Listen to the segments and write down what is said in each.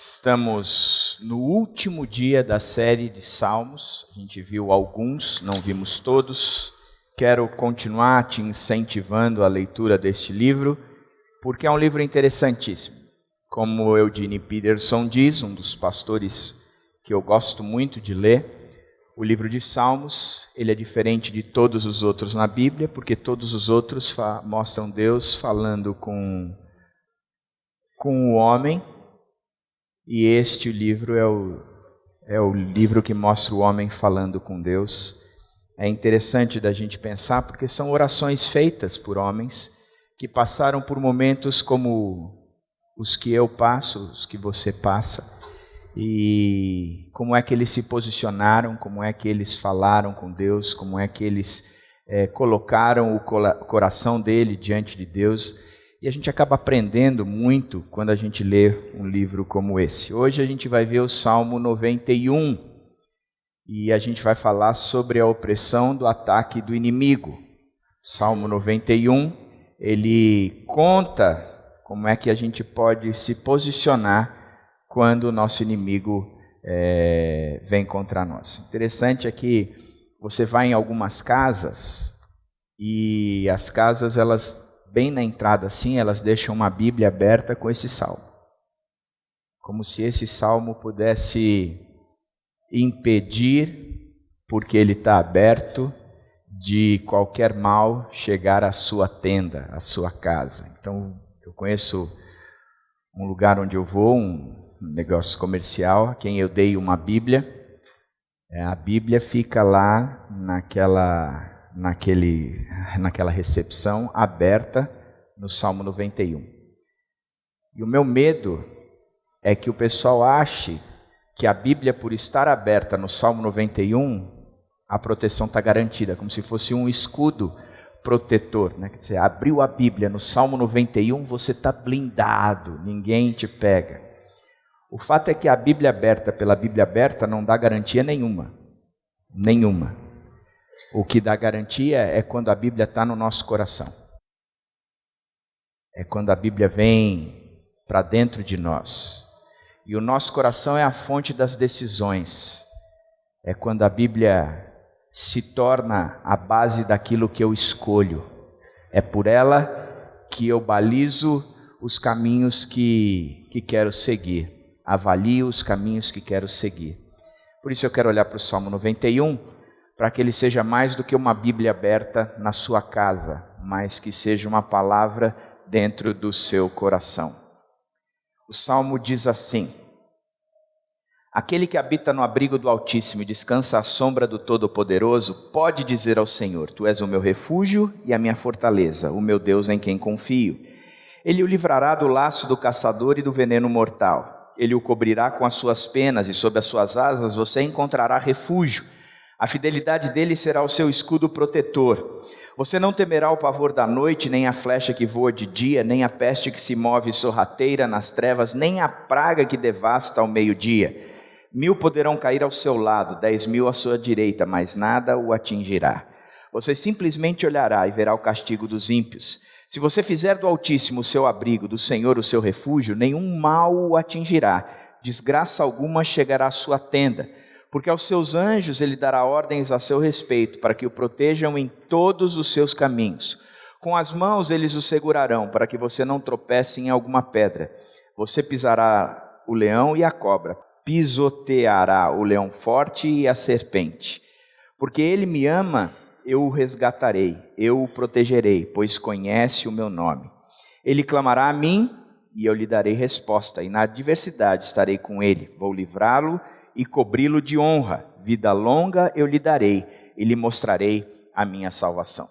Estamos no último dia da série de Salmos. A gente viu alguns, não vimos todos. Quero continuar te incentivando a leitura deste livro, porque é um livro interessantíssimo. Como Eugene Peterson diz, um dos pastores que eu gosto muito de ler, o livro de Salmos, ele é diferente de todos os outros na Bíblia, porque todos os outros mostram Deus falando com o homem, e este livro é o livro que mostra o homem falando com Deus. É interessante da gente pensar, porque são orações feitas por homens que passaram por momentos como os que eu passo, os que você passa, e como é que eles se posicionaram, como é que eles falaram com Deus, como é que eles colocaram o coração dele diante de Deus. E a gente acaba aprendendo muito quando a gente lê um livro como esse. Hoje a gente vai ver o Salmo 91 e a gente vai falar sobre a opressão do ataque do inimigo. Salmo 91, ele conta como é que a gente pode se posicionar quando o nosso inimigo vem contra nós. Interessante é que você vai em algumas casas e as casas, elas bem na entrada assim, elas deixam uma Bíblia aberta com esse salmo. Como se esse salmo pudesse impedir, porque ele está aberto, de qualquer mal chegar à sua tenda, à sua casa. Então, eu conheço um lugar onde eu vou, um negócio comercial, a quem eu dei uma Bíblia. A Bíblia fica lá naquela recepção aberta no Salmo 91. E o meu medo é que o pessoal ache que a Bíblia, por estar aberta no Salmo 91, a proteção está garantida, como se fosse um escudo protetor, né? Você abriu a Bíblia no Salmo 91, você está blindado, ninguém te pega. O fato é que a Bíblia aberta pela Bíblia aberta não dá garantia nenhuma. O que dá garantia é quando a Bíblia está no nosso coração. É quando a Bíblia vem para dentro de nós. E o nosso coração é a fonte das decisões. É quando a Bíblia se torna a base daquilo que eu escolho. É por ela que eu balizo os caminhos que quero seguir. Avalio os caminhos que quero seguir. Por isso eu quero olhar para o Salmo 91, para que ele seja mais do que uma Bíblia aberta na sua casa, mas que seja uma palavra dentro do seu coração. O Salmo diz assim: aquele que habita no abrigo do Altíssimo e descansa à sombra do Todo-Poderoso, pode dizer ao Senhor: Tu és o meu refúgio e a minha fortaleza, o meu Deus em quem confio. Ele o livrará do laço do caçador e do veneno mortal. Ele o cobrirá com as suas penas e sob as suas asas você encontrará refúgio. A fidelidade dele será o seu escudo protetor. Você não temerá o pavor da noite, nem a flecha que voa de dia, nem a peste que se move sorrateira nas trevas, nem a praga que devasta ao meio-dia. 1000 poderão cair ao seu lado, 10.000 à sua direita, mas nada o atingirá. Você simplesmente olhará e verá o castigo dos ímpios. Se você fizer do Altíssimo o seu abrigo, do Senhor o seu refúgio, nenhum mal o atingirá, desgraça alguma chegará à sua tenda, porque aos seus anjos ele dará ordens a seu respeito, para que o protejam em todos os seus caminhos. Com as mãos eles o segurarão, para que você não tropece em alguma pedra. Você pisará o leão e a cobra, pisoteará o leão forte e a serpente. Porque ele me ama, eu o resgatarei, eu o protegerei, pois conhece o meu nome. Ele clamará a mim e eu lhe darei resposta, e na adversidade estarei com ele. Vou livrá-lo e cobri-lo de honra. Vida longa eu lhe darei e lhe mostrarei a minha salvação.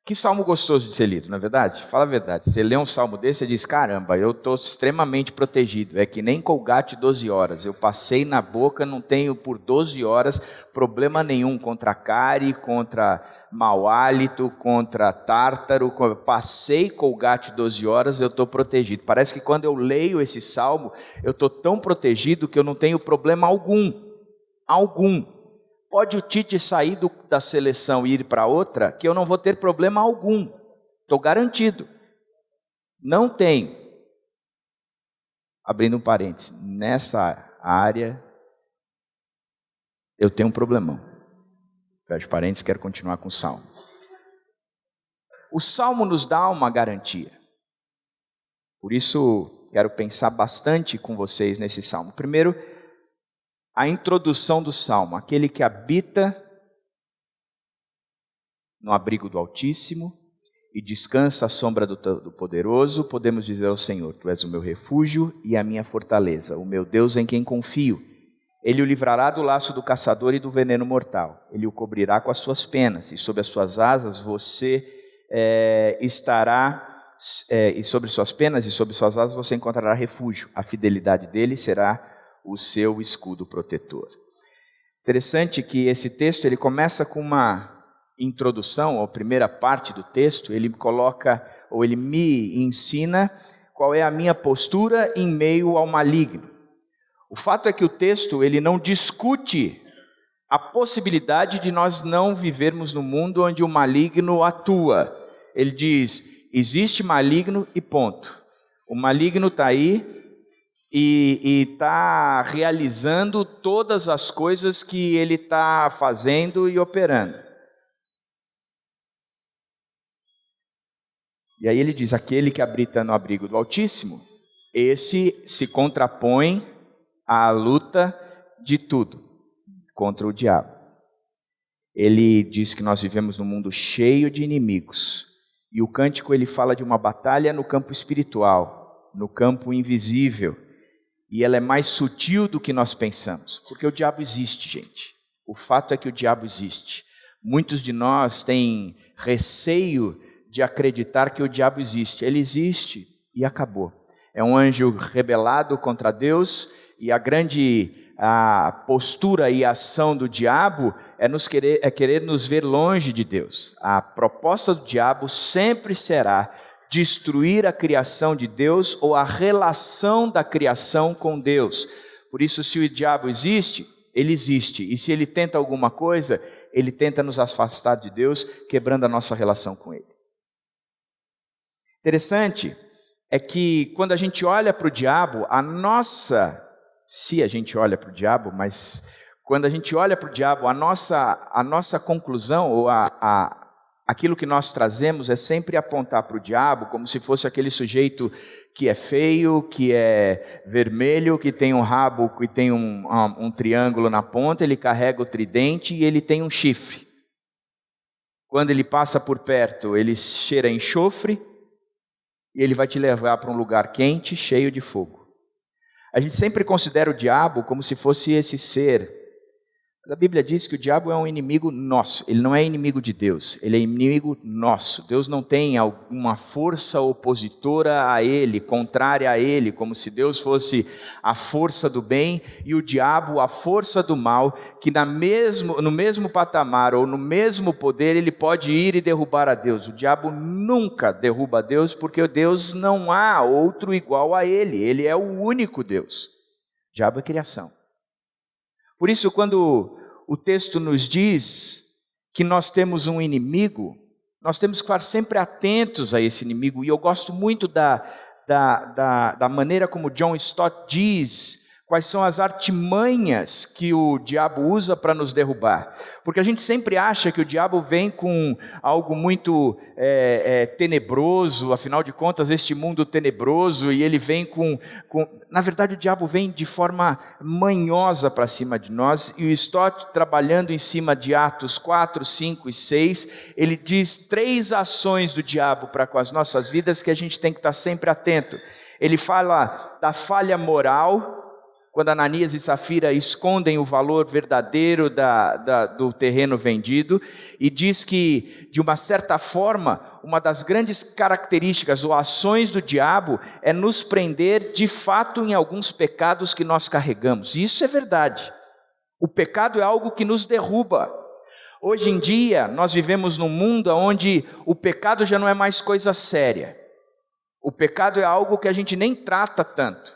Que salmo gostoso de ser lido, não é verdade? Fala a verdade. Você lê um salmo desse e diz: caramba, eu estou extremamente protegido. É que nem Colgate 12 horas. Eu passei na boca, não tenho por 12 horas problema nenhum contra cárie, contra mau hálito, contra tártaro. Passei Colgate 12 horas, eu estou protegido. Parece que quando eu leio esse salmo, eu estou tão protegido que eu não tenho problema algum. Pode o Tite sair da seleção e ir para outra, que eu não vou ter problema algum. Estou garantido. Não tenho. abrindo um parênteses, nessa área eu tenho um problemão. Fecho parênteses, quero continuar com o Salmo. O Salmo nos dá uma garantia. Por isso, quero pensar bastante com vocês nesse Salmo. Primeiro, a introdução do Salmo. Aquele que habita no abrigo do Altíssimo e descansa à sombra do Poderoso, podemos dizer ao Senhor: Tu és o meu refúgio e a minha fortaleza, o meu Deus em quem confio. Ele o livrará do laço do caçador e do veneno mortal. Ele o cobrirá com as suas penas, e sob as suas asas você estará, e sobre suas penas e sobre suas asas você encontrará refúgio. A fidelidade dele será o seu escudo protetor. Interessante que esse texto ele começa com uma introdução, a primeira parte do texto, ele coloca, ou ele me ensina qual é a minha postura em meio ao maligno. O fato é que o texto ele não discute a possibilidade de nós não vivermos no mundo onde o maligno atua. Ele diz, existe maligno e ponto. O maligno está aí e está realizando todas as coisas que ele está fazendo e operando. E aí ele diz, aquele que habita no abrigo do Altíssimo, esse se contrapõe à luta de tudo contra o diabo. Ele diz que nós vivemos num mundo cheio de inimigos. E o cântico ele fala de uma batalha no campo espiritual, no campo invisível. E ela é mais sutil do que nós pensamos. Porque o diabo existe, gente. O fato é que o diabo existe. Muitos de nós têm receio de acreditar que o diabo existe. Ele existe e acabou. É um anjo rebelado contra Deus. E a postura e a ação do diabo é querer nos ver longe de Deus. A proposta do diabo sempre será destruir a criação de Deus ou a relação da criação com Deus. Por isso, se o diabo existe, ele existe. E se ele tenta alguma coisa, ele tenta nos afastar de Deus, quebrando a nossa relação com ele. Interessante é que quando a gente olha para o diabo, se a gente olha para o diabo, mas quando a gente olha para o diabo, a nossa conclusão, ou aquilo que nós trazemos é sempre apontar para o diabo como se fosse aquele sujeito que é feio, que é vermelho, que tem um rabo, que tem um triângulo na ponta, ele carrega o tridente e ele tem um chifre. Quando ele passa por perto, ele cheira enxofre e ele vai te levar para um lugar quente, cheio de fogo. A gente sempre considera o diabo como se fosse esse ser. Mas a Bíblia diz que o diabo é um inimigo nosso. Ele não é inimigo de Deus, ele é inimigo nosso. Deus não tem alguma força opositora a ele, contrária a ele, como se Deus fosse a força do bem e o diabo a força do mal, que no mesmo patamar ou no mesmo poder ele pode ir e derrubar a Deus. O diabo nunca derruba a Deus, porque Deus não há outro igual a ele. Ele é o único Deus. O diabo é criação. Por isso, quando o texto nos diz que nós temos um inimigo, nós temos que estar sempre atentos a esse inimigo. E eu gosto muito da maneira como John Stott diz quais são as artimanhas que o diabo usa para nos derrubar. Porque a gente sempre acha que o diabo vem com algo muito tenebroso, afinal de contas, este mundo tenebroso, e ele vem com... Na verdade, o diabo vem de forma manhosa para cima de nós, e o Stott, trabalhando em cima de Atos 4, 5 e 6, ele diz 3 ações do diabo para com as nossas vidas que a gente tem que estar sempre atento. Ele fala da falha moral, quando Ananias e Safira escondem o valor verdadeiro do terreno vendido, e diz que, de uma certa forma, uma das grandes características ou ações do diabo é nos prender de fato em alguns pecados que nós carregamos. E isso é verdade. O pecado é algo que nos derruba. Hoje em dia, nós vivemos num mundo onde o pecado já não é mais coisa séria. O pecado é algo que a gente nem trata tanto.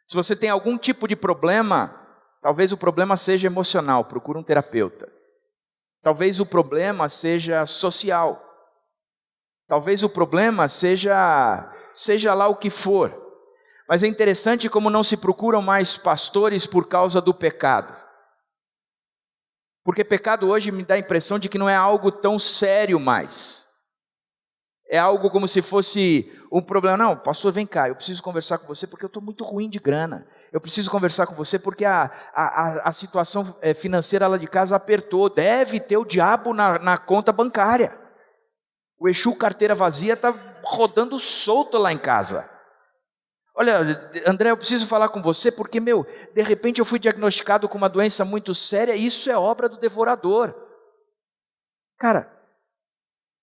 Se você tem algum tipo de problema, talvez o problema seja emocional, procura um terapeuta. Talvez o problema seja social. Talvez o problema seja lá o que for. Mas é interessante como não se procuram mais pastores por causa do pecado. Porque pecado hoje me dá a impressão de que não é algo tão sério mais. É algo como se fosse um problema. Não, pastor, vem cá, eu preciso conversar com você porque eu estou muito ruim de grana. Eu preciso conversar com você porque a situação financeira lá de casa apertou. Deve ter o diabo na conta bancária. O Exu carteira vazia está rodando solto lá em casa. Olha, André, eu preciso falar com você porque, de repente eu fui diagnosticado com uma doença muito séria e isso é obra do devorador. Cara,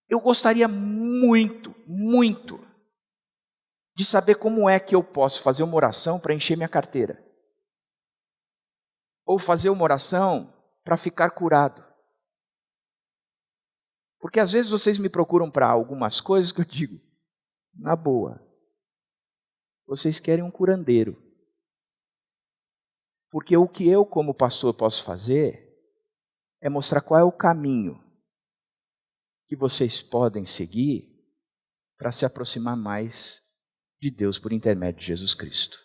eu gostaria muito, muito de saber como é que eu posso fazer uma oração para encher minha carteira. Ou fazer uma oração para ficar curado. Porque às vezes vocês me procuram para algumas coisas que eu digo, na boa, vocês querem um curandeiro. Porque o que eu como pastor posso fazer é mostrar qual é o caminho que vocês podem seguir para se aproximar mais de Deus por intermédio de Jesus Cristo.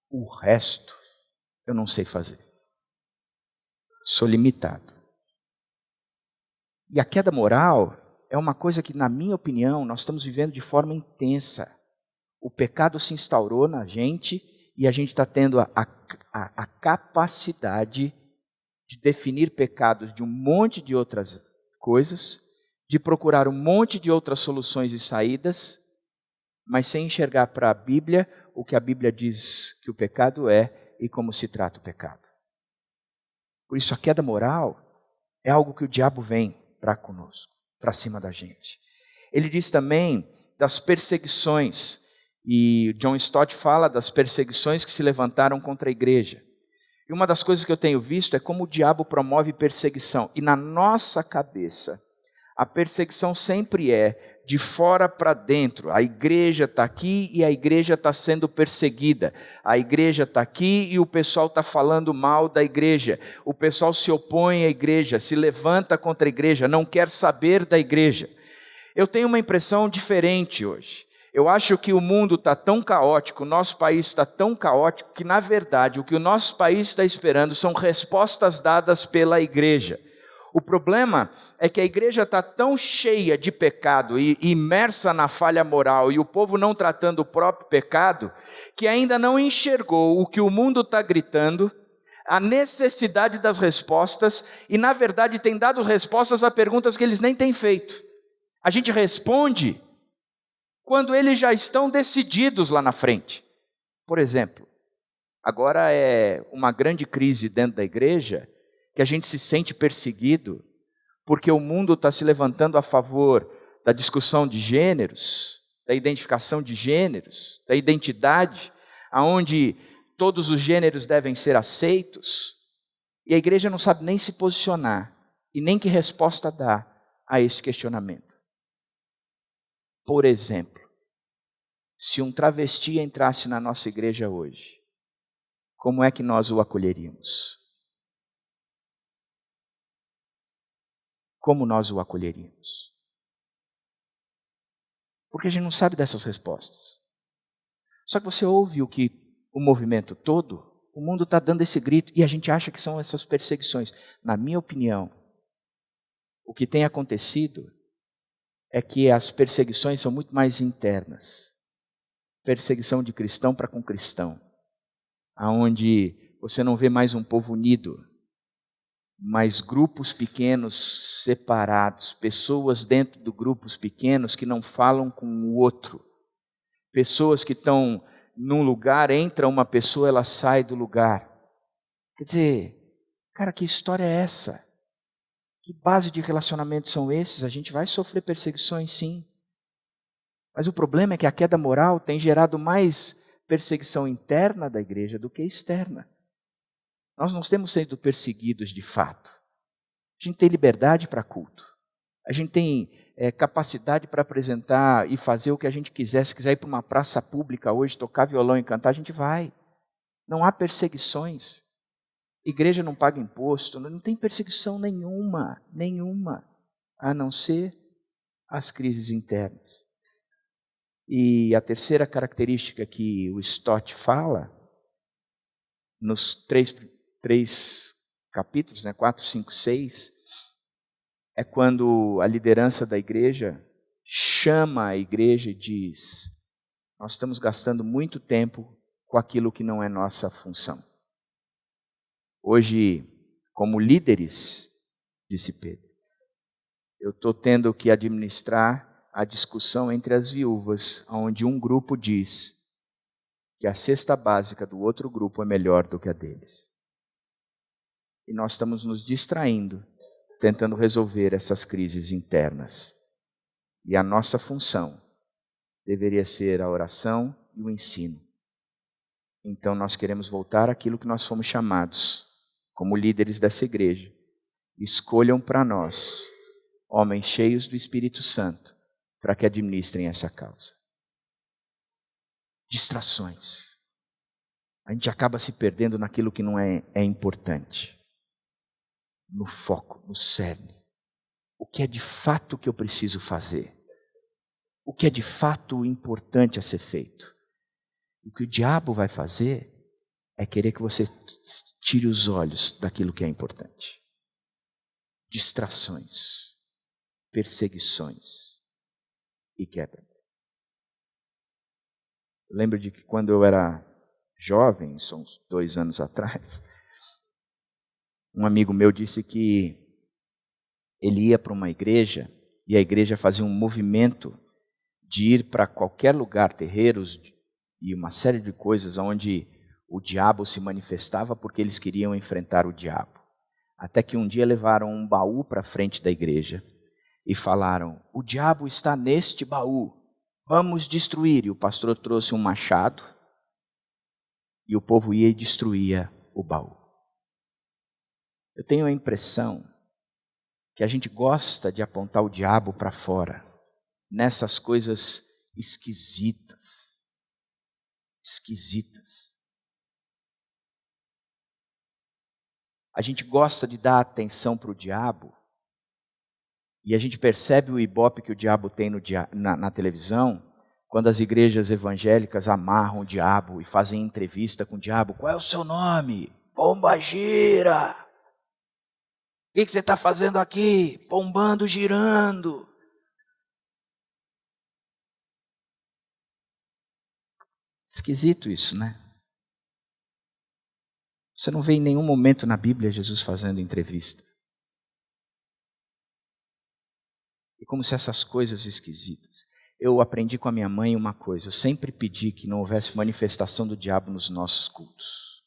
O resto eu não sei fazer. Sou limitado. E a queda moral é uma coisa que, na minha opinião, nós estamos vivendo de forma intensa. O pecado se instaurou na gente e a gente está tendo a capacidade de definir pecados de um monte de outras coisas, de procurar um monte de outras soluções e saídas, mas sem enxergar para a Bíblia o que a Bíblia diz que o pecado é e como se trata o pecado. Por isso a queda moral é algo que o diabo vem para conosco, para cima da gente. Ele diz também das perseguições, e John Stott fala das perseguições que se levantaram contra a igreja. E uma das coisas que eu tenho visto é como o diabo promove perseguição. E na nossa cabeça, a perseguição sempre é de fora para dentro. A igreja está aqui e a igreja está sendo perseguida. A igreja está aqui e o pessoal está falando mal da igreja. O pessoal se opõe à igreja, se levanta contra a igreja, não quer saber da igreja. Eu tenho uma impressão diferente hoje. Eu acho que o mundo está tão caótico, o nosso país está tão caótico, que na verdade o que o nosso país está esperando são respostas dadas pela igreja. O problema é que a igreja está tão cheia de pecado e imersa na falha moral e o povo não tratando o próprio pecado, que ainda não enxergou o que o mundo está gritando, a necessidade das respostas e na verdade tem dado respostas a perguntas que eles nem têm feito. A gente responde quando eles já estão decididos lá na frente. Por exemplo, agora é uma grande crise dentro da igreja, que a gente se sente perseguido, porque o mundo está se levantando a favor da discussão de gêneros, da identificação de gêneros, da identidade, aonde todos os gêneros devem ser aceitos, e a igreja não sabe nem se posicionar, e nem que resposta dar a esse questionamento. Por exemplo, se um travesti entrasse na nossa igreja hoje, como é que nós o acolheríamos? Como nós o acolheríamos? Porque a gente não sabe dessas respostas. Só que você ouve o movimento todo, o mundo está dando esse grito e a gente acha que são essas perseguições. Na minha opinião, o que tem acontecido é que as perseguições são muito mais internas. Perseguição de cristão para com cristão, aonde você não vê mais um povo unido, mas grupos pequenos separados, pessoas dentro de grupos pequenos que não falam com o outro, pessoas que estão num lugar, entra uma pessoa, ela sai do lugar. Quer dizer, cara, que história é essa? Que base de relacionamento são esses? A gente vai sofrer perseguições, sim. Mas o problema é que a queda moral tem gerado mais perseguição interna da igreja do que externa. Nós não temos sido perseguidos de fato. A gente tem liberdade para culto. A gente tem capacidade para apresentar e fazer o que a gente quiser. Se quiser ir para uma praça pública hoje, tocar violão e cantar, a gente vai. Não há perseguições. Igreja não paga imposto, não tem perseguição nenhuma, a não ser as crises internas. E a terceira característica que o Stott fala, nos três capítulos, 4, 5, 6, é quando a liderança da igreja chama a igreja e diz: nós estamos gastando muito tempo com aquilo que não é nossa função. Hoje, como líderes, disse Pedro, eu estou tendo que administrar a discussão entre as viúvas, onde um grupo diz que a cesta básica do outro grupo é melhor do que a deles. E nós estamos nos distraindo, tentando resolver essas crises internas. E a nossa função deveria ser a oração e o ensino. Então nós queremos voltar àquilo que nós fomos chamados, como líderes dessa igreja. Escolham para nós homens cheios do Espírito Santo para que administrem essa causa. Distrações. A gente acaba se perdendo naquilo que não é importante. No foco, no cerne. O que é de fato que eu preciso fazer? O que é de fato importante a ser feito? O que o diabo vai fazer é querer que você tire os olhos daquilo que é importante. Distrações, perseguições e quebra. Eu lembro de que quando eu era jovem, são uns 2 anos atrás, um amigo meu disse que ele ia para uma igreja e a igreja fazia um movimento de ir para qualquer lugar, terreiros e uma série de coisas onde o diabo se manifestava porque eles queriam enfrentar o diabo. Até que um dia levaram um baú para frente da igreja e falaram: o diabo está neste baú, vamos destruir. E o pastor trouxe um machado e o povo ia e destruía o baú. Eu tenho a impressão que a gente gosta de apontar o diabo para fora, nessas coisas esquisitas. A gente gosta de dar atenção para o diabo e a gente percebe o ibope que o diabo tem na televisão, quando as igrejas evangélicas amarram o diabo e fazem entrevista com o diabo. Qual é o seu nome? Pombagira. O que você está fazendo aqui? Pombando, girando. Esquisito isso, né? Você não vê em nenhum momento na Bíblia Jesus fazendo entrevista. E como se essas coisas esquisitas. Eu aprendi com a minha mãe uma coisa. Eu sempre pedi que não houvesse manifestação do diabo nos nossos cultos.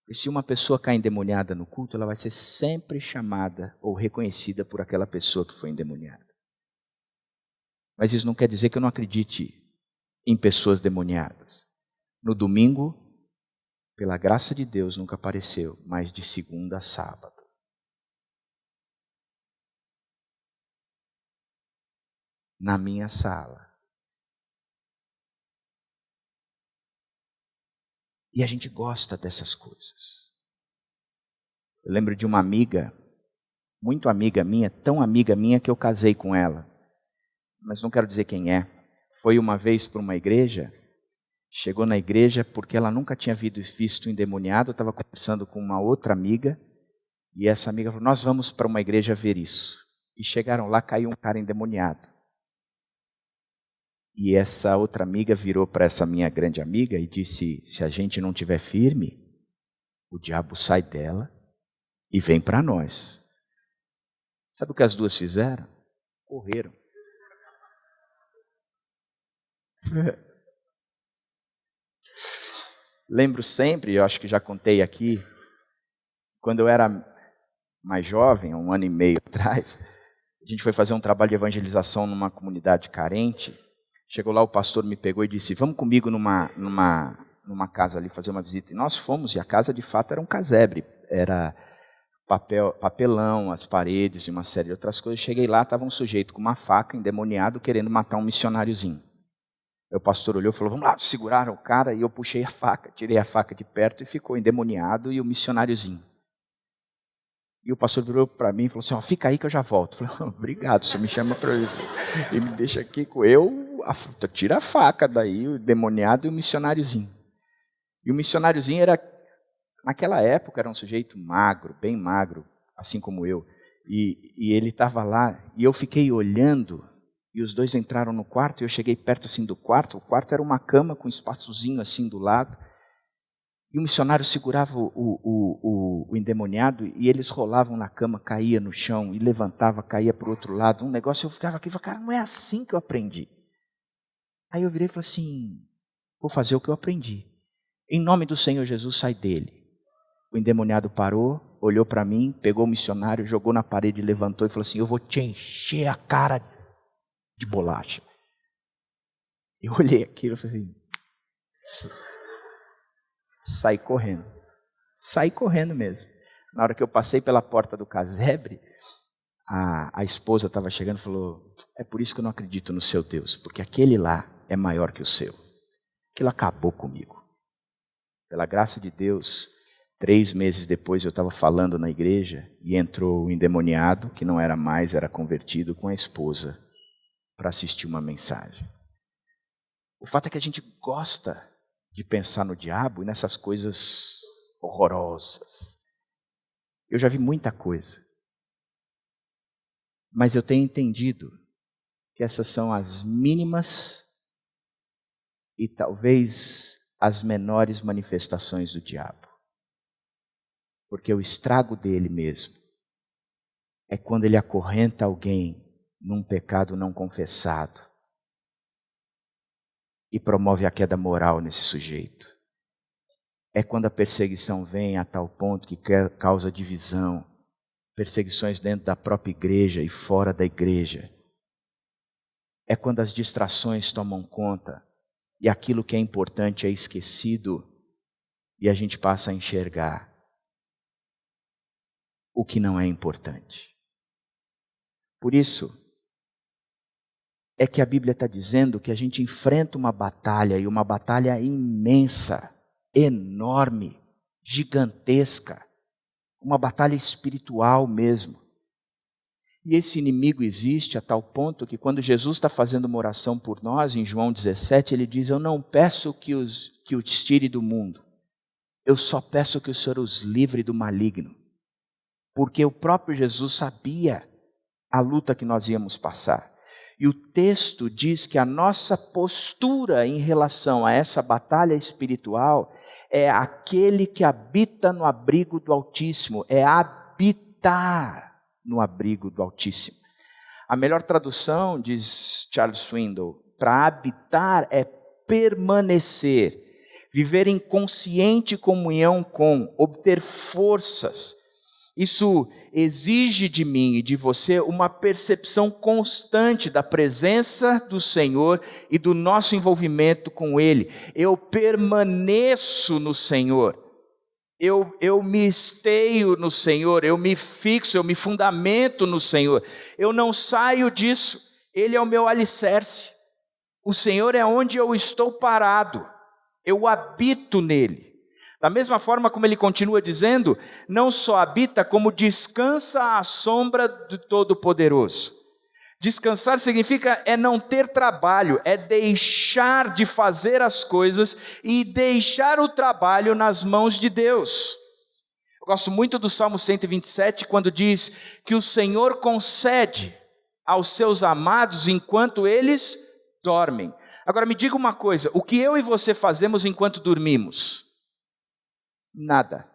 E se uma pessoa cai endemoniada no culto, ela vai ser sempre chamada ou reconhecida por aquela pessoa que foi endemoniada. Mas isso não quer dizer que eu não acredite em pessoas demoniadas. No domingo, pela graça de Deus, nunca apareceu, mas de segunda a sábado. Na minha sala. E a gente gosta dessas coisas. Eu lembro de uma amiga, muito amiga minha, tão amiga minha que eu casei com ela. Mas não quero dizer quem é. Foi uma vez para uma igreja, chegou na igreja porque ela nunca tinha visto um endemoniado, estava conversando com uma outra amiga, e essa amiga falou: nós vamos para uma igreja ver isso. E chegaram lá, caiu um cara endemoniado. E essa outra amiga virou para essa minha grande amiga e disse: se a gente não estiver firme, o diabo sai dela e vem para nós. Sabe o que as duas fizeram? Correram. Lembro sempre, eu acho que já contei aqui, quando eu era mais jovem, 1 ano e meio atrás, a gente foi fazer um trabalho de evangelização numa comunidade carente. Chegou lá, o pastor me pegou e disse: vamos comigo numa casa ali fazer uma visita. E nós fomos, e a casa de fato era um casebre, era papelão, as paredes e uma série de outras coisas. Cheguei lá, estava um sujeito com uma faca, endemoniado, querendo matar um missionáriozinho. O pastor olhou e falou: vamos lá, seguraram o cara, e eu puxei a faca, tirei a faca de perto e ficou endemoniado e o missionáriozinho. E o pastor virou para mim e falou assim: fica aí que eu já volto. Eu falei: obrigado, você me chama para isso e me deixa aqui com eu, tira a faca daí, o endemoniado e o missionáriozinho. E o missionáriozinho era, naquela época, era um sujeito magro, bem magro, assim como eu. E ele estava lá, e eu fiquei olhando, e os dois entraram no quarto, e eu cheguei perto assim do quarto. O quarto era uma cama com um espaçozinho assim do lado. E o missionário segurava o endemoniado, e eles rolavam na cama, caía no chão, e levantava, caía para o outro lado. Um negócio, eu ficava aqui e falava, cara, não é assim que eu aprendi. Aí eu virei e falei assim, vou fazer o que eu aprendi. Em nome do Senhor Jesus, sai dele. O endemoniado parou, olhou para mim, pegou o missionário, jogou na parede, levantou e falou assim, eu vou te encher a cara de bolacha. Eu olhei aquilo e falei assim, saí correndo mesmo. Na hora que eu passei pela porta do casebre, a esposa estava chegando e falou, é por isso que eu não acredito no seu Deus, porque aquele lá é maior que o seu. Aquilo acabou comigo. Pela graça de Deus, 3 meses depois eu estava falando na igreja e entrou o endemoniado, que não era mais, era convertido, com a esposa para assistir uma mensagem. O fato é que a gente gosta de pensar no diabo e nessas coisas horrorosas. Eu já vi muita coisa, mas eu tenho entendido que essas são as mínimas e talvez as menores manifestações do diabo. Porque o estrago dele mesmo é quando ele acorrenta alguém num pecado não confessado e promove a queda moral nesse sujeito. É quando a perseguição vem a tal ponto que causa divisão, perseguições dentro da própria igreja e fora da igreja. É quando as distrações tomam conta e aquilo que é importante é esquecido e a gente passa a enxergar o que não é importante. Por isso, é que a Bíblia está dizendo que a gente enfrenta uma batalha, e uma batalha imensa, enorme, gigantesca, uma batalha espiritual mesmo. E esse inimigo existe a tal ponto que quando Jesus está fazendo uma oração por nós, em João 17, ele diz, eu não peço que os tire do mundo, eu só peço que o Senhor os livre do maligno. Porque o próprio Jesus sabia a luta que nós íamos passar. E o texto diz que a nossa postura em relação a essa batalha espiritual é aquele que habita no abrigo do Altíssimo, é habitar no abrigo do Altíssimo. A melhor tradução, diz Charles Swindoll, para habitar é permanecer, viver em consciente comunhão com, obter forças. Isso exige de mim e de você uma percepção constante da presença do Senhor e do nosso envolvimento com Ele. Eu permaneço no Senhor, eu me esteio no Senhor, eu me fixo, eu me fundamento no Senhor. Eu não saio disso, Ele é o meu alicerce. O Senhor é onde eu estou parado, eu habito nele. Da mesma forma como ele continua dizendo, não só habita, como descansa à sombra do Todo-Poderoso. Descansar significa não ter trabalho, é deixar de fazer as coisas e deixar o trabalho nas mãos de Deus. Eu gosto muito do Salmo 127, quando diz que o Senhor concede aos seus amados enquanto eles dormem. Agora me diga uma coisa, o que eu e você fazemos enquanto dormimos? Nada.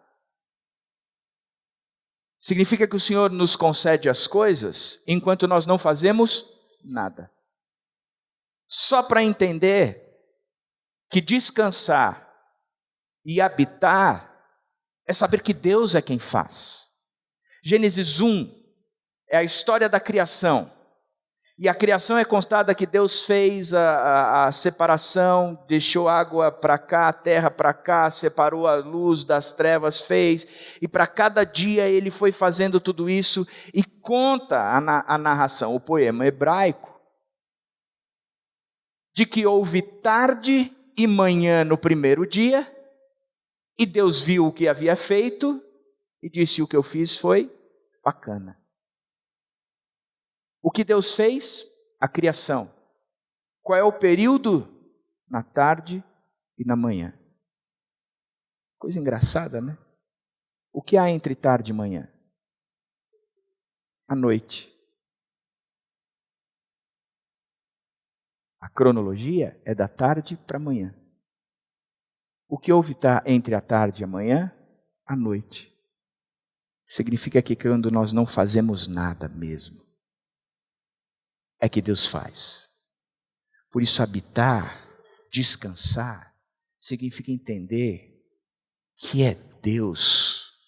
Significa que o Senhor nos concede as coisas enquanto nós não fazemos nada. Só para entender que descansar e habitar é saber que Deus é quem faz. Gênesis 1 é a história da criação. E a criação é contada que Deus fez a separação, deixou água para cá, terra para cá, separou a luz das trevas, fez. E para cada dia ele foi fazendo tudo isso e conta a narração, o poema hebraico, de que houve tarde e manhã no primeiro dia, e Deus viu o que havia feito e disse, o que eu fiz foi bacana. O que Deus fez? A criação. Qual é o período? Na tarde e na manhã. Coisa engraçada, né? O que há entre tarde e manhã? A noite. A cronologia é da tarde para a manhã. O que houve entre a tarde e a manhã? A noite. Significa que quando nós não fazemos nada mesmo, é que Deus faz. Por isso, habitar, descansar, significa entender que é Deus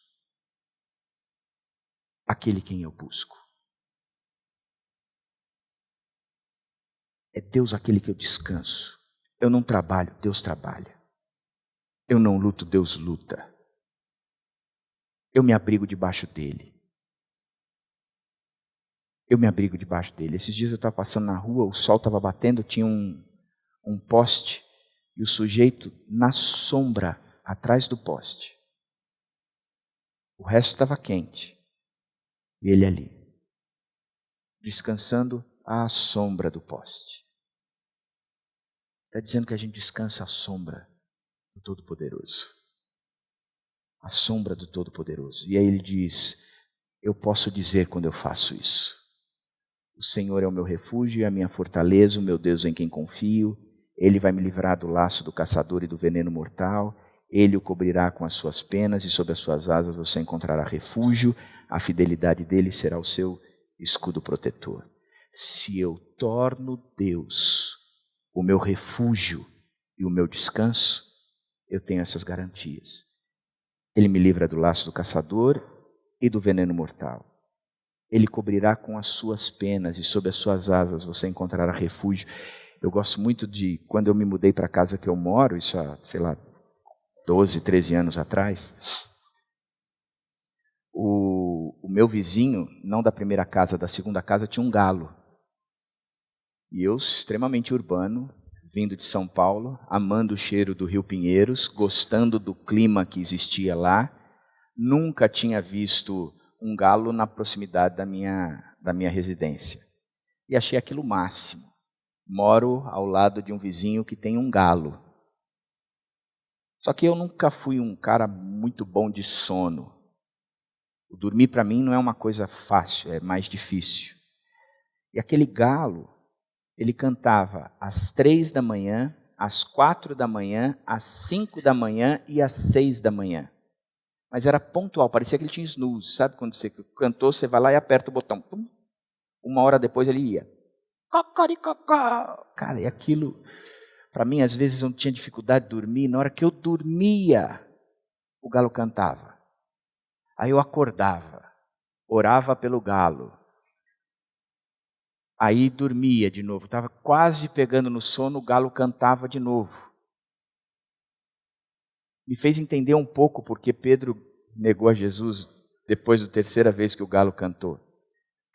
aquele quem eu busco. É Deus aquele que eu descanso. Eu não trabalho, Deus trabalha. Eu não luto, Deus luta. Eu me abrigo debaixo dele. Eu me abrigo debaixo dele. Esses dias eu estava passando na rua, o sol estava batendo, tinha um poste, e o sujeito na sombra, atrás do poste. O resto estava quente. E ele ali, descansando à sombra do poste. Está dizendo que a gente descansa à sombra do Todo-Poderoso. A sombra do Todo-Poderoso. E aí ele diz, eu posso dizer quando eu faço isso. O Senhor é o meu refúgio e a minha fortaleza, o meu Deus em quem confio. Ele vai me livrar do laço do caçador e do veneno mortal. Ele o cobrirá com as suas penas e sob as suas asas você encontrará refúgio. A fidelidade dele será o seu escudo protetor. Se eu torno Deus o meu refúgio e o meu descanso, eu tenho essas garantias. Ele me livra do laço do caçador e do veneno mortal. Ele cobrirá com as suas penas e sob as suas asas você encontrará refúgio. Eu gosto muito de, quando eu me mudei para a casa que eu moro, isso há, 12, 13 anos atrás, o meu vizinho, não da primeira casa, da segunda casa, tinha um galo. E eu, extremamente urbano, vindo de São Paulo, amando o cheiro do Rio Pinheiros, gostando do clima que existia lá, nunca tinha visto um galo na proximidade da minha residência. E achei aquilo o máximo. Moro ao lado de um vizinho que tem um galo. Só que eu nunca fui um cara muito bom de sono. O dormir para mim não é uma coisa fácil, é mais difícil. E aquele galo, ele cantava às 3 da manhã, às 4 da manhã, às 5 da manhã e às 6 da manhã. Mas era pontual, parecia que ele tinha snooze. Sabe quando você cantou, você vai lá e aperta o botão. Pum. 1 hora depois ele ia. Cocoricocó. Cara, e aquilo, para mim, às vezes eu não tinha dificuldade de dormir. Na hora que eu dormia, o galo cantava. Aí eu acordava, orava pelo galo. Aí dormia de novo. Estava quase pegando no sono, o galo cantava de novo. Me fez entender um pouco porque Pedro negou a Jesus depois da terceira vez que o galo cantou.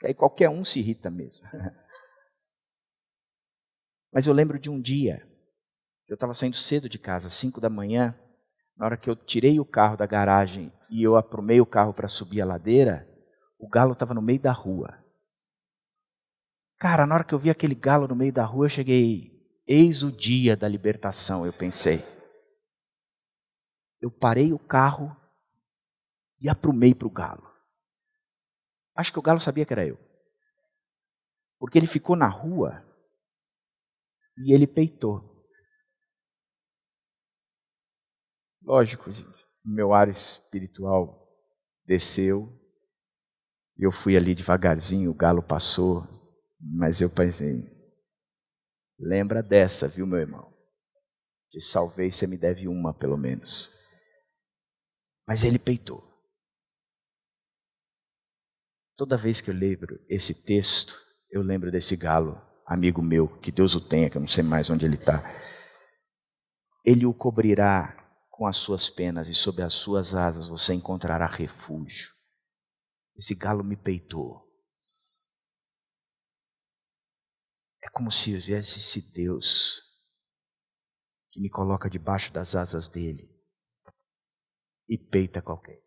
Aí qualquer um se irrita mesmo. Mas eu lembro de um dia, eu estava saindo cedo de casa, 5 da manhã, na hora que eu tirei o carro da garagem e eu aprumei o carro para subir a ladeira, o galo estava no meio da rua. Cara, na hora que eu vi aquele galo no meio da rua, eu cheguei, eis o dia da libertação, eu pensei. Eu parei o carro e aprumei para o galo. Acho que o galo sabia que era eu. Porque ele ficou na rua e ele peitou. Lógico, meu ar espiritual desceu. Eu fui ali devagarzinho, o galo passou. Mas eu pensei, lembra dessa, viu, meu irmão? Te salvei, você me deve uma, pelo menos. Mas ele peitou. Toda vez que eu lembro esse texto, eu lembro desse galo, amigo meu, que Deus o tenha, que eu não sei mais onde ele está. Ele o cobrirá com as suas penas e sob as suas asas você encontrará refúgio. Esse galo me peitou. É como se eu viesse esse Deus que me coloca debaixo das asas dele e peita qualquer.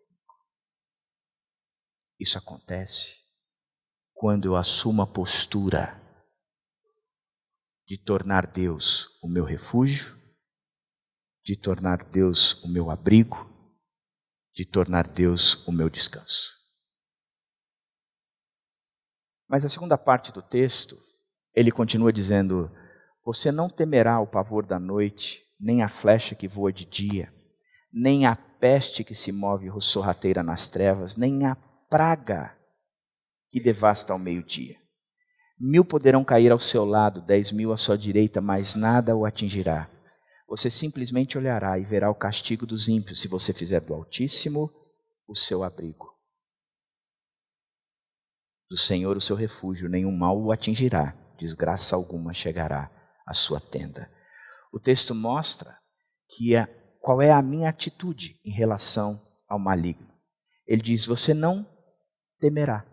Isso acontece quando eu assumo a postura de tornar Deus o meu refúgio, de tornar Deus o meu abrigo, de tornar Deus o meu descanso. Mas a segunda parte do texto, ele continua dizendo: você não temerá o pavor da noite, nem a flecha que voa de dia, nem a peste que se move sorrateira nas trevas, nem a praga que devasta ao meio-dia. 1000 poderão cair ao seu lado, 10.000 à sua direita, mas nada o atingirá. Você simplesmente olhará e verá o castigo dos ímpios, se você fizer do Altíssimo o seu abrigo. Do Senhor o seu refúgio, nenhum mal o atingirá, desgraça alguma chegará à sua tenda. O texto mostra qual é a minha atitude em relação ao maligno. Ele diz: você não temerá.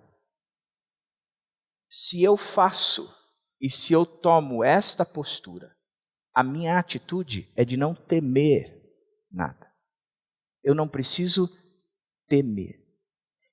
Se eu faço e se eu tomo esta postura, a minha atitude é de não temer nada. Eu não preciso temer.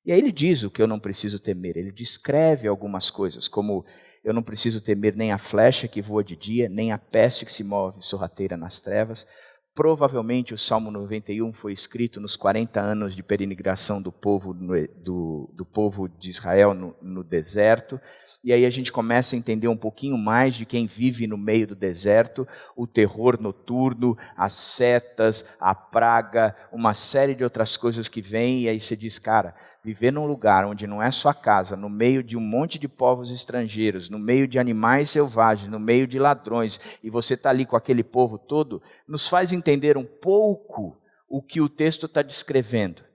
E aí ele diz o que eu não preciso temer. Ele descreve algumas coisas, como eu não preciso temer nem a flecha que voa de dia, nem a peste que se move sorrateira nas trevas. Provavelmente o Salmo 91 foi escrito nos 40 anos de peregrinação do povo, do povo de Israel no deserto. E aí a gente começa a entender um pouquinho mais de quem vive no meio do deserto, o terror noturno, as setas, a praga, uma série de outras coisas que vêm. E aí você diz: cara, viver num lugar onde não é sua casa, no meio de um monte de povos estrangeiros, no meio de animais selvagens, no meio de ladrões, e você está ali com aquele povo todo, nos faz entender um pouco o que o texto está descrevendo.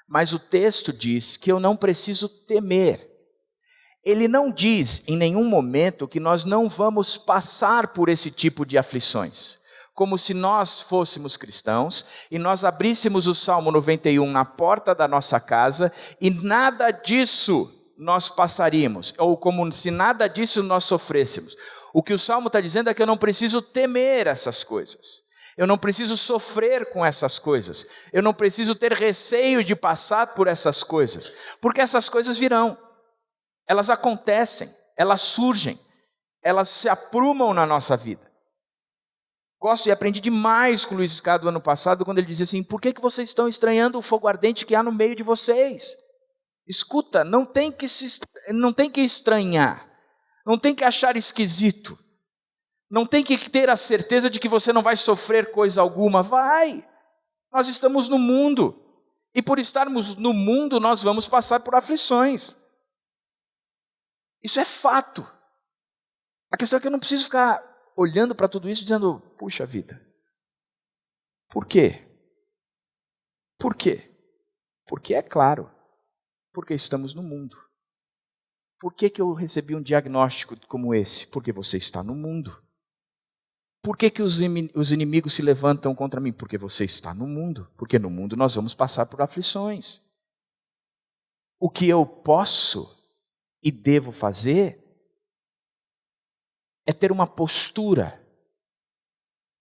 Mas o texto diz que eu não preciso temer. Ele não diz em nenhum momento que nós não vamos passar por esse tipo de aflições. Como se nós fôssemos cristãos e nós abríssemos o Salmo 91 na porta da nossa casa e nada disso nós passaríamos, ou como se nada disso nós sofrêssemos. O que o Salmo está dizendo é que eu não preciso temer essas coisas. Eu não preciso sofrer com essas coisas. Eu não preciso ter receio de passar por essas coisas, porque essas coisas virão. Elas acontecem, elas surgem, elas se aprumam na nossa vida. Gosto e aprendi demais com o Luiz Escado ano passado, quando ele dizia assim: por que vocês estão estranhando o fogo ardente que há no meio de vocês? Escuta, não tem que estranhar, não tem que achar esquisito, não tem que ter a certeza de que você não vai sofrer coisa alguma. Vai, nós estamos no mundo, e por estarmos no mundo nós vamos passar por aflições. Isso é fato. A questão é que eu não preciso ficar olhando para tudo isso dizendo: puxa vida, por quê? Por quê? Porque é claro, porque estamos no mundo. Por que eu recebi um diagnóstico como esse? Porque você está no mundo. Por que os inimigos se levantam contra mim? Porque você está no mundo. Porque no mundo nós vamos passar por aflições. O que eu posso e devo fazer é ter uma postura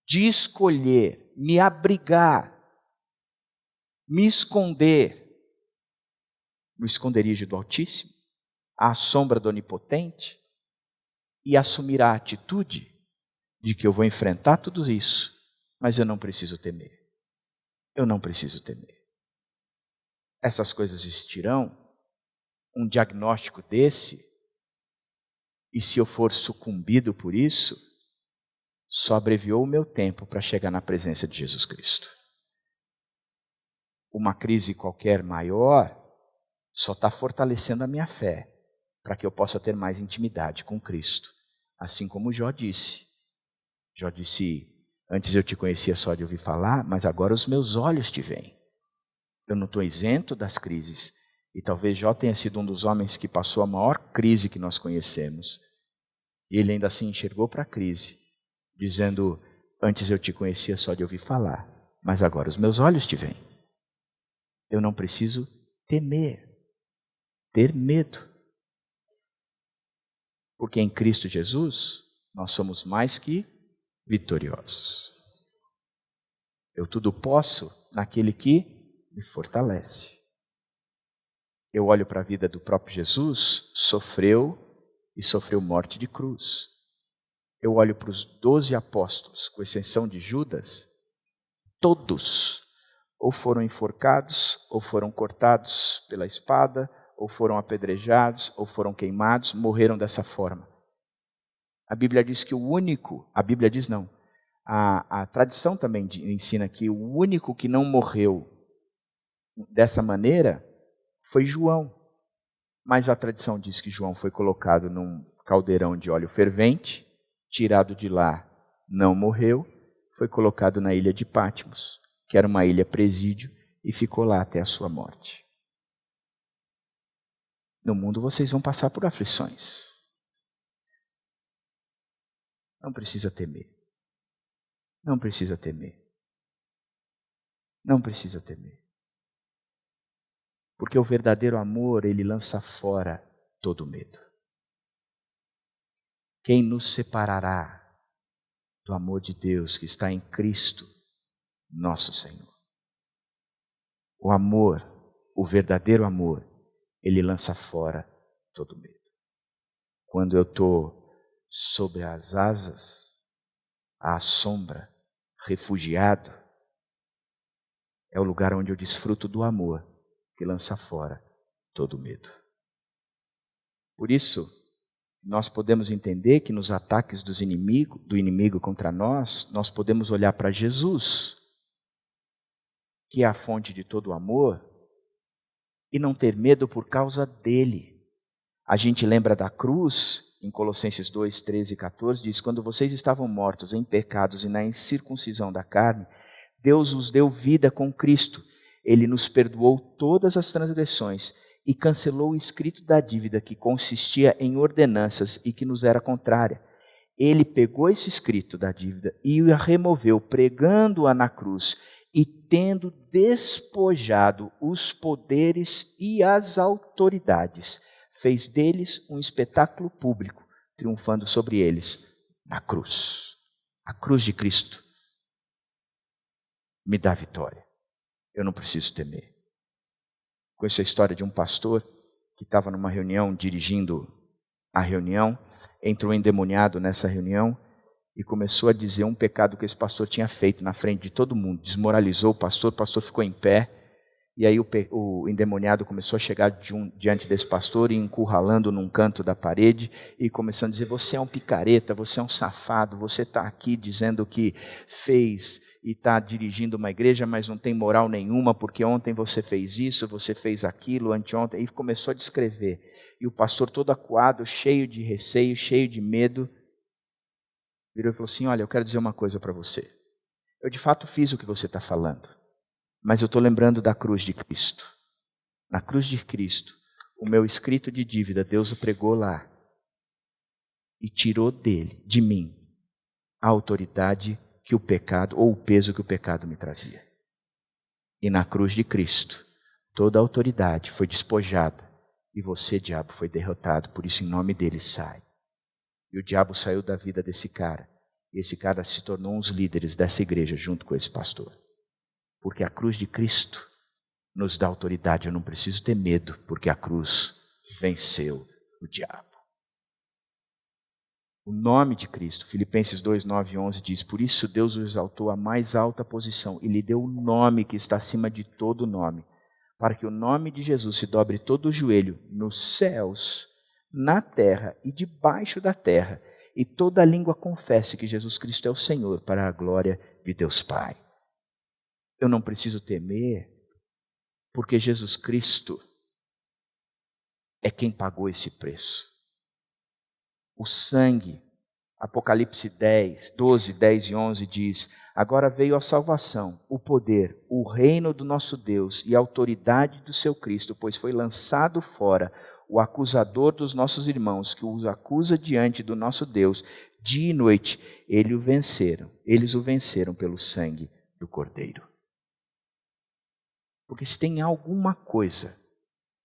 de escolher, me abrigar, me esconder no esconderijo do Altíssimo, à sombra do Onipotente, e assumir a atitude de que eu vou enfrentar tudo isso, mas eu não preciso temer. Eu não preciso temer. Essas coisas existirão. Um diagnóstico desse, e se eu for sucumbido por isso, só abreviou o meu tempo para chegar na presença de Jesus Cristo. Uma crise qualquer maior só está fortalecendo a minha fé para que eu possa ter mais intimidade com Cristo. Assim como Jó disse. Jó disse: antes eu te conhecia só de ouvir falar, mas agora os meus olhos te veem. Eu não estou isento das crises. E talvez Jó tenha sido um dos homens que passou a maior crise que nós conhecemos. E ele ainda assim enxergou para a crise, dizendo: antes eu te conhecia só de ouvir falar, mas agora os meus olhos te veem. Eu não preciso temer, ter medo. Porque em Cristo Jesus, nós somos mais que vitoriosos. Eu tudo posso naquele que me fortalece. Eu olho para a vida do próprio Jesus, sofreu e sofreu morte de cruz. eu olho para os 12 apóstolos, com exceção de Judas, todos ou foram enforcados, ou foram cortados pela espada, ou foram apedrejados, ou foram queimados, morreram dessa forma. A Bíblia diz que a Bíblia diz não, a tradição também ensina que o único que não morreu dessa maneira foi João. Mas a tradição diz que João foi colocado num caldeirão de óleo fervente, tirado de lá, não morreu, foi colocado na ilha de Patmos, que era uma ilha presídio, e ficou lá até a sua morte. No mundo vocês vão passar por aflições. Não precisa temer. Não precisa temer. Não precisa temer. Porque o verdadeiro amor, ele lança fora todo medo. Quem nos separará do amor de Deus que está em Cristo, nosso Senhor? O amor, o verdadeiro amor, ele lança fora todo medo. Quando eu estou sob as asas, à sombra, refugiado, é o lugar onde eu desfruto do amor que lança fora todo medo. Por isso, nós podemos entender que nos ataques do inimigo contra nós podemos olhar para Jesus, que é a fonte de todo o amor, e não ter medo por causa dele. A gente lembra da cruz, em Colossenses 2, 13 e 14, diz: quando vocês estavam mortos em pecados e na incircuncisão da carne, Deus os deu vida com Cristo. Ele nos perdoou todas as transgressões e cancelou o escrito da dívida que consistia em ordenanças e que nos era contrária. Ele pegou esse escrito da dívida e o removeu, pregando-a na cruz, e tendo despojado os poderes e as autoridades, fez deles um espetáculo público, triunfando sobre eles na cruz. A cruz de Cristo me dá vitória. Eu não preciso temer. Conheço a história de um pastor que estava numa reunião, dirigindo a reunião, entrou endemoniado nessa reunião e começou a dizer um pecado que esse pastor tinha feito na frente de todo mundo. Desmoralizou o pastor ficou em pé, e aí o endemoniado começou a chegar diante desse pastor e encurralando num canto da parede e começando a dizer: você é um picareta, você é um safado, você está aqui dizendo que fez e está dirigindo uma igreja, mas não tem moral nenhuma, porque ontem você fez isso, você fez aquilo, anteontem, e começou a descrever. E o pastor todo acuado, cheio de receio, cheio de medo, virou e falou assim: olha, eu quero dizer uma coisa para você. Eu de fato fiz o que você está falando, mas eu estou lembrando da cruz de Cristo. Na cruz de Cristo, o meu escrito de dívida, Deus o pregou lá e tirou de mim, a autoridade que o pecado, ou o peso que o pecado me trazia. E na cruz de Cristo, toda a autoridade foi despojada e você, diabo, foi derrotado. Por isso, em nome dele, sai. E o diabo saiu da vida desse cara. E esse cara se tornou um dos líderes dessa igreja junto com esse pastor. Porque a cruz de Cristo nos dá autoridade. Eu não preciso ter medo, porque a cruz venceu o diabo. O nome de Cristo, Filipenses 2, 9 e 11 diz: por isso Deus o exaltou à mais alta posição e lhe deu o nome que está acima de todo nome, para que o nome de Jesus se dobre todo o joelho nos céus, na terra e debaixo da terra, e toda língua confesse que Jesus Cristo é o Senhor, para a glória de Deus Pai. Eu não preciso temer, porque Jesus Cristo é quem pagou esse preço. O sangue, Apocalipse 12, 10 e 11 diz: agora veio a salvação, o poder, o reino do nosso Deus e a autoridade do seu Cristo, pois foi lançado fora o acusador dos nossos irmãos, que os acusa diante do nosso Deus, dia e noite. Eles o venceram pelo sangue do Cordeiro. Porque se tem alguma coisa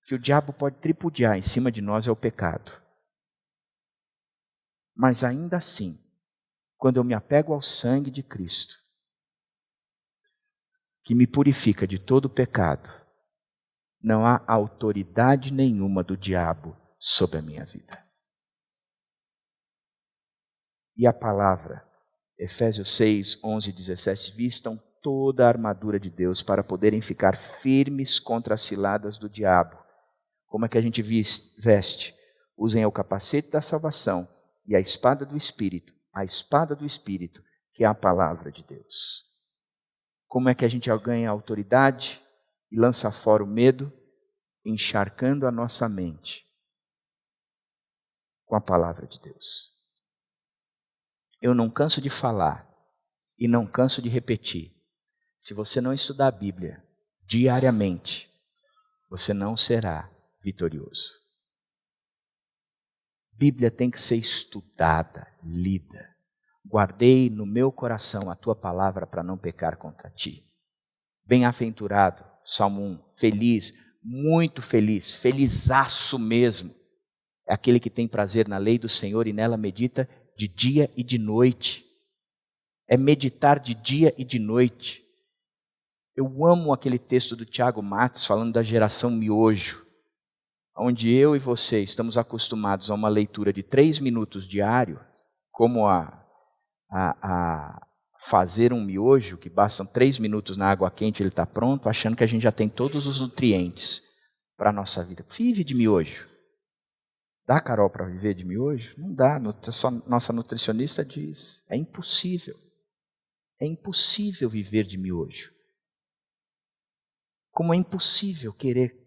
que o diabo pode tripudiar em cima de nós, é o pecado. Mas ainda assim, quando eu me apego ao sangue de Cristo, que me purifica de todo pecado, não há autoridade nenhuma do diabo sobre a minha vida. e a palavra. Efésios 6, 11 e 17, vistam toda a armadura de Deus para poderem ficar firmes contra as ciladas do diabo. Como é que a gente veste? Usem o capacete da salvação e a espada do Espírito, que é a palavra de Deus. Como é que a gente ganha autoridade e lança fora o medo? Encharcando a nossa mente com a palavra de Deus. Eu não canso de falar e não canso de repetir. Se você não estudar a Bíblia diariamente, você não será vitorioso. Bíblia tem que ser estudada, lida. Guardei no meu coração a tua palavra para não pecar contra ti. Bem-aventurado, Salmo 1, feliz, muito feliz, felizaço mesmo. É aquele que tem prazer na lei do Senhor e nela medita de dia e de noite. É meditar de dia e de noite. Eu amo aquele texto do Tiago Matos falando da geração miojo, onde eu e você estamos acostumados a uma leitura de 3 minutos diário, como a fazer um miojo, que bastam 3 minutos na água quente e ele está pronto, achando que a gente já tem todos os nutrientes para a nossa vida. Vive de miojo. Dá, Carol, para viver de miojo? Não dá. Nossa nutricionista diz, é impossível. É impossível viver de miojo. Como é impossível querer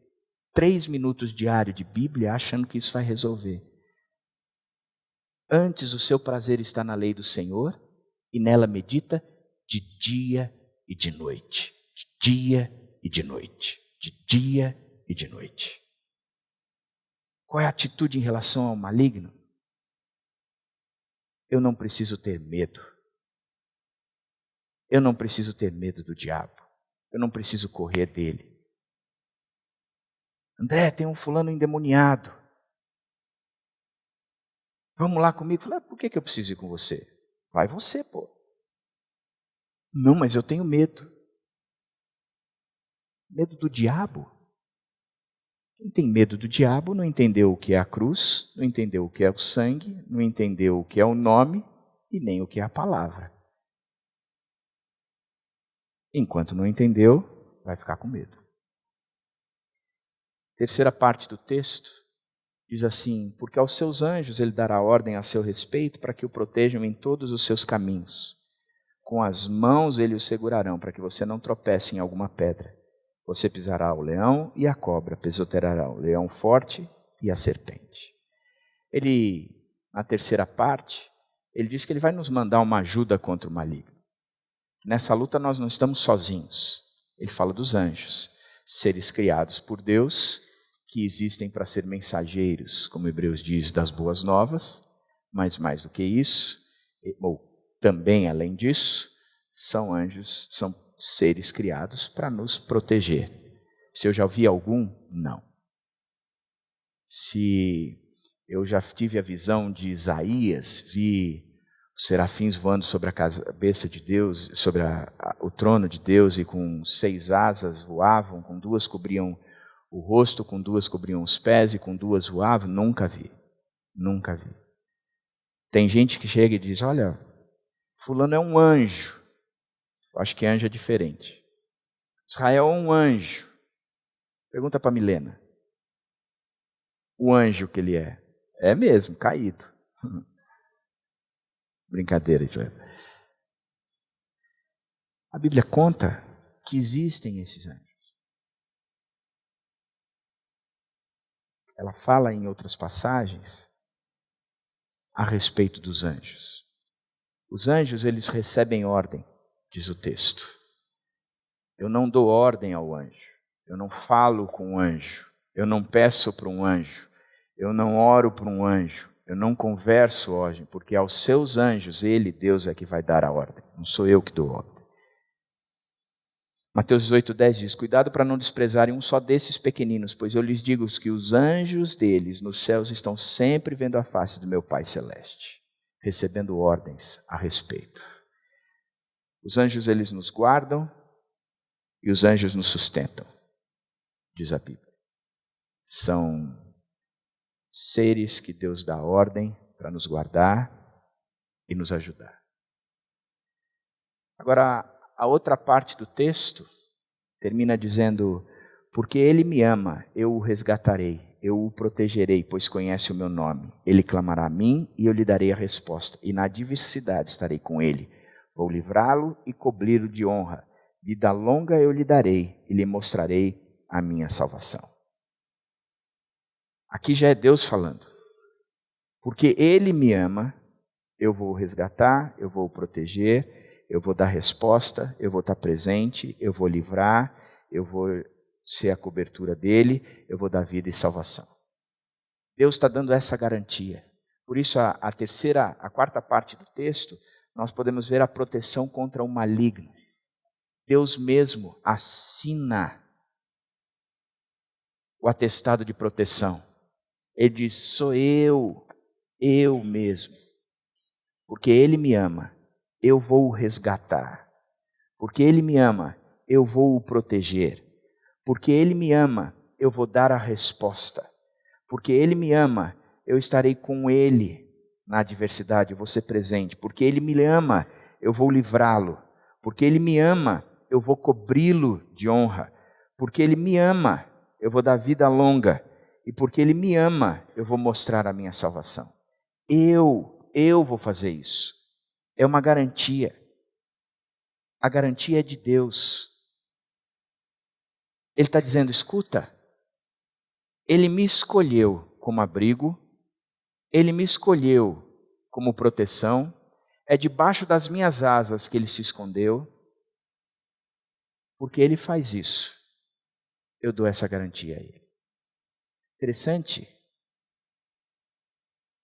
3 minutos diário de Bíblia achando que isso vai resolver. Antes o seu prazer está na lei do Senhor e nela medita de dia e de noite. De dia e de noite. De dia e de noite. Qual é a atitude em relação ao maligno? Eu não preciso ter medo. Eu não preciso ter medo do diabo. Eu não preciso correr dele. André, tem um fulano endemoniado. Vamos lá comigo? Falei, por que eu preciso ir com você? Vai você, pô. Não, mas eu tenho medo. Medo do diabo? Quem tem medo do diabo não entendeu o que é a cruz, não entendeu o que é o sangue, não entendeu o que é o nome e nem o que é a palavra. Enquanto não entendeu, vai ficar com medo. Terceira parte do texto diz assim: porque aos seus anjos ele dará ordem a seu respeito para que o protejam em todos os seus caminhos. Com as mãos ele o segurarão para que você não tropece em alguma pedra. Você pisará o leão e a cobra, pisoteará o leão forte e a serpente. Ele, na terceira parte, ele diz que ele vai nos mandar uma ajuda contra o maligno. Nessa luta nós não estamos sozinhos. Ele fala dos anjos, seres criados por Deus, que existem para ser mensageiros, como Hebreus diz, das boas novas, mas mais do que isso, ou também além disso, são anjos, são seres criados para nos proteger. Se eu já vi algum, não. Se eu já tive a visão de Isaías, vi os serafins voando sobre a cabeça de Deus, sobre o trono de Deus, e com 6 asas voavam, com 2 cobriam o rosto, com 2 cobriam os pés e com 2 voavam, nunca vi. Nunca vi. Tem gente que chega e diz, olha, fulano é um anjo. Eu acho que anjo é diferente. Israel é um anjo. Pergunta para Milena. O anjo que ele é. É mesmo, caído. Brincadeira isso. A Bíblia conta que existem esses anjos. Ela fala em outras passagens a respeito dos anjos. Os anjos, eles recebem ordem, diz o texto. Eu não dou ordem ao anjo. Eu não falo com um anjo. Eu não peço para um anjo. Eu não oro para um anjo. Eu não converso hoje, porque aos seus anjos, ele, Deus, é que vai dar a ordem. Não sou eu que dou ordem. Mateus 18:10 diz, cuidado para não desprezarem um só desses pequeninos, pois eu lhes digo que os anjos deles nos céus estão sempre vendo a face do meu Pai Celeste, recebendo ordens a respeito. Os anjos, eles nos guardam e os anjos nos sustentam, diz a Bíblia. São seres que Deus dá ordem para nos guardar e nos ajudar. Agora, a outra parte do texto termina dizendo: porque ele me ama, eu o resgatarei, eu o protegerei, pois conhece o meu nome. Ele clamará a mim e eu lhe darei a resposta, e na adversidade estarei com ele. Vou livrá-lo e cobri-lo de honra. Vida longa eu lhe darei e lhe mostrarei a minha salvação. Aqui já é Deus falando. Porque ele me ama, eu vou o resgatar, eu vou o proteger, eu vou dar resposta, eu vou estar presente, eu vou livrar, eu vou ser a cobertura dele, eu vou dar vida e salvação. Deus está dando essa garantia. Por isso a quarta parte do texto, nós podemos ver a proteção contra o maligno. Deus mesmo assina o atestado de proteção. Ele diz: sou eu mesmo. Porque ele me ama, eu vou o resgatar. Porque ele me ama, eu vou o proteger. Porque ele me ama, eu vou dar a resposta. Porque ele me ama, eu estarei com ele na adversidade, eu vou ser presente. Porque ele me ama, eu vou livrá-lo. Porque ele me ama, eu vou cobri-lo de honra. Porque ele me ama, eu vou dar vida longa. E porque ele me ama, eu vou mostrar a minha salvação. Eu vou fazer isso. É uma garantia. A garantia é de Deus. Ele está dizendo: escuta, ele me escolheu como abrigo, ele me escolheu como proteção, é debaixo das minhas asas que ele se escondeu, porque ele faz isso. Eu dou essa garantia a ele. Interessante.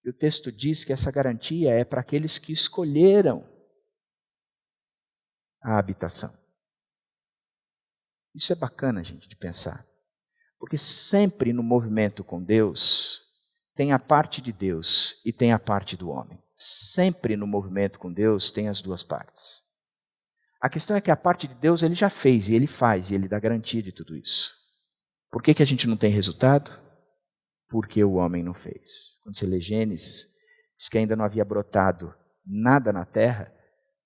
E o texto diz que essa garantia é para aqueles que escolheram a habitação. Isso é bacana, gente, de pensar. Porque sempre no movimento com Deus, tem a parte de Deus e tem a parte do homem. Sempre no movimento com Deus tem as duas partes. A questão é que a parte de Deus ele já fez, e ele faz, e ele dá garantia de tudo isso. Por que a gente não tem resultado? Porque o homem não fez. Quando você lê Gênesis, diz que ainda não havia brotado nada na terra,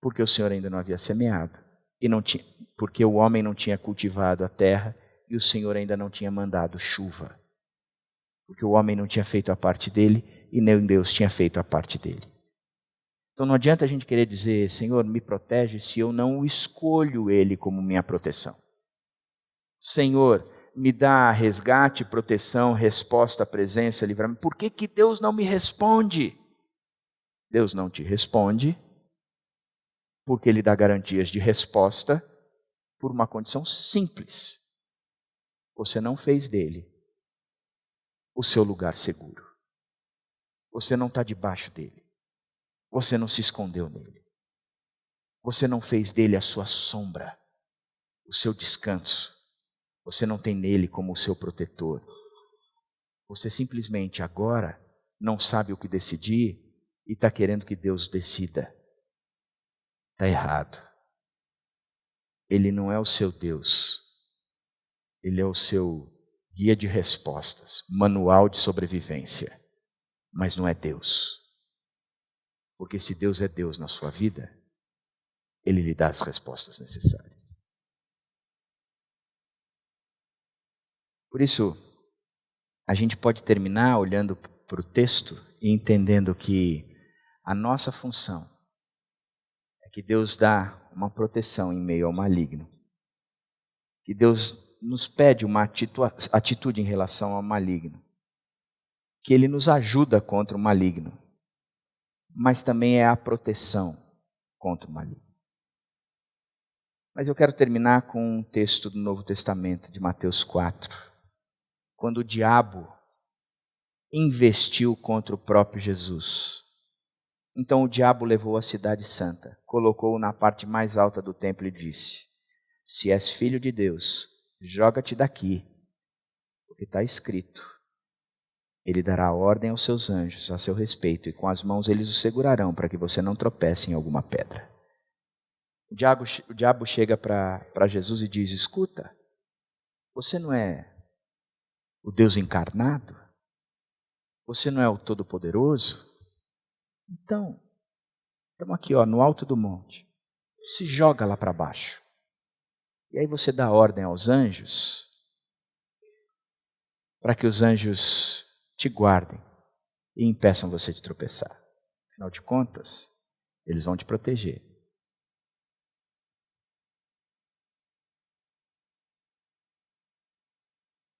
porque o Senhor ainda não havia semeado. E não tinha, porque o homem não tinha cultivado a terra, e o Senhor ainda não tinha mandado chuva. Porque o homem não tinha feito a parte dele, e nem Deus tinha feito a parte dele. Então não adianta a gente querer dizer: Senhor, me protege, se eu não escolho ele como minha proteção. Senhor, me dá resgate, proteção, resposta, presença, livramento. Por que Deus não me responde? Deus não te responde porque Ele dá garantias de resposta por uma condição simples. Você não fez dele o seu lugar seguro. Você não está debaixo dele. Você não se escondeu nele. Você não fez dele a sua sombra, o seu descanso. Você não tem nele como o seu protetor. Você simplesmente agora não sabe o que decidir e está querendo que Deus decida. Está errado. Ele não é o seu Deus. Ele é o seu guia de respostas, manual de sobrevivência. Mas não é Deus. Porque se Deus é Deus na sua vida, Ele lhe dá as respostas necessárias. Por isso, a gente pode terminar olhando para o texto e entendendo que a nossa função é que Deus dá uma proteção em meio ao maligno. Que Deus nos pede uma atitude em relação ao maligno. Que Ele nos ajuda contra o maligno. Mas também é a proteção contra o maligno. Mas eu quero terminar com um texto do Novo Testamento, de Mateus 4. Quando o diabo investiu contra o próprio Jesus. Então o diabo levou a cidade santa, colocou-o na parte mais alta do templo e disse: se és filho de Deus, joga-te daqui, porque está escrito: Ele dará ordem aos seus anjos a seu respeito, e com as mãos eles o segurarão, para que você não tropece em alguma pedra. O diabo chega para Jesus e diz: escuta, você não é o Deus encarnado? Você não é o Todo-Poderoso? Então, Estamos aqui, no alto do monte. Se joga lá para baixo. E aí você dá ordem aos anjos para que os anjos te guardem e impeçam você de tropeçar. Afinal de contas, eles vão te proteger.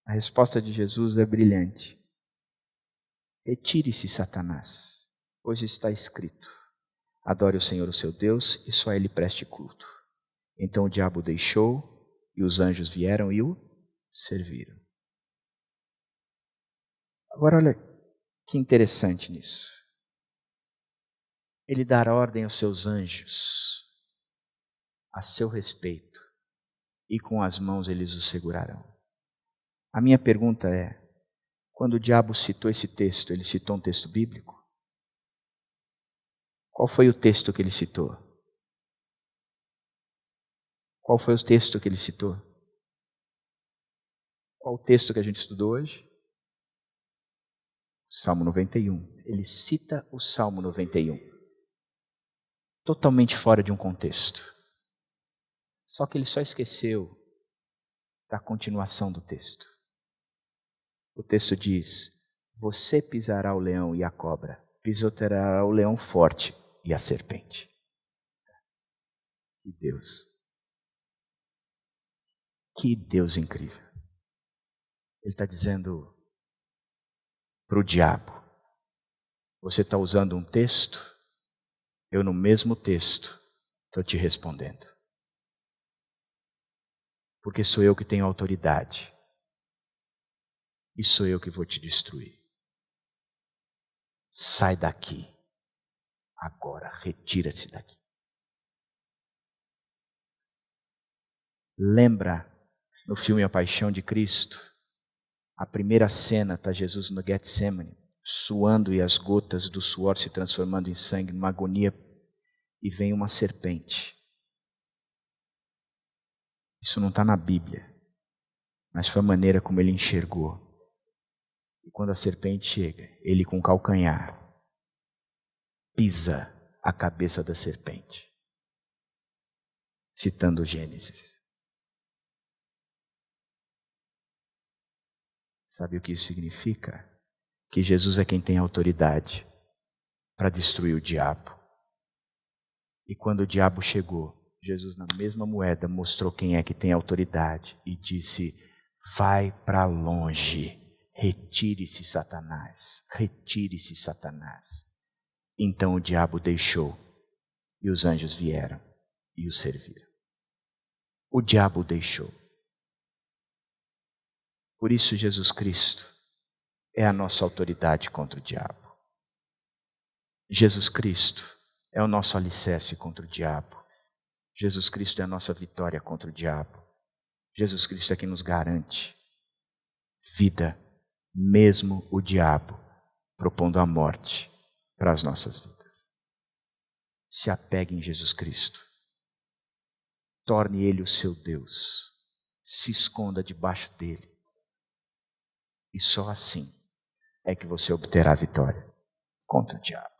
A resposta de Jesus é brilhante. Retire-se, Satanás, pois está escrito: adore o Senhor, o seu Deus, e só a Ele preste culto. Então o diabo o deixou, e os anjos vieram e o serviram. Agora olha que interessante nisso. Ele dará ordem aos seus anjos a seu respeito, e com as mãos eles o segurarão. A minha pergunta é, quando o diabo citou esse texto, ele citou um texto bíblico? Qual foi o texto que ele citou? Qual foi o texto que ele citou? Qual o texto que a gente estudou hoje? Salmo 91. Ele cita o Salmo 91. Totalmente fora de um contexto. Só que ele só esqueceu da continuação do texto. O texto diz: você pisará o leão e a cobra, pisoteará o leão forte e a serpente. Que Deus! Que Deus incrível! Ele está dizendo para o diabo: você está usando um texto, eu no mesmo texto estou te respondendo. Porque sou eu que tenho autoridade. E sou eu que vou te destruir. Sai daqui. Agora, retira-se daqui. Lembra no filme A Paixão de Cristo? A primeira cena está Jesus no Getsemane, suando e as gotas do suor se transformando em sangue, numa agonia, e vem uma serpente. Isso não está na Bíblia, mas foi a maneira como ele enxergou. E quando a serpente chega, ele com o calcanhar pisa a cabeça da serpente, citando Gênesis. Sabe o que isso significa? Que Jesus é quem tem autoridade para destruir o diabo. E quando o diabo chegou, Jesus na mesma moeda mostrou quem é que tem autoridade e disse: vai para longe, retire-se, Satanás, retire-se, Satanás. Então o diabo deixou e os anjos vieram e o serviram. O diabo deixou. Por isso Jesus Cristo é a nossa autoridade contra o diabo. Jesus Cristo é o nosso alicerce contra o diabo. Jesus Cristo é a nossa vitória contra o diabo. Jesus Cristo é quem nos garante vida, mesmo o diabo propondo a morte para as nossas vidas. Se apegue em Jesus Cristo. Torne Ele o seu Deus. Se esconda debaixo dele. E só assim é que você obterá a vitória contra o diabo.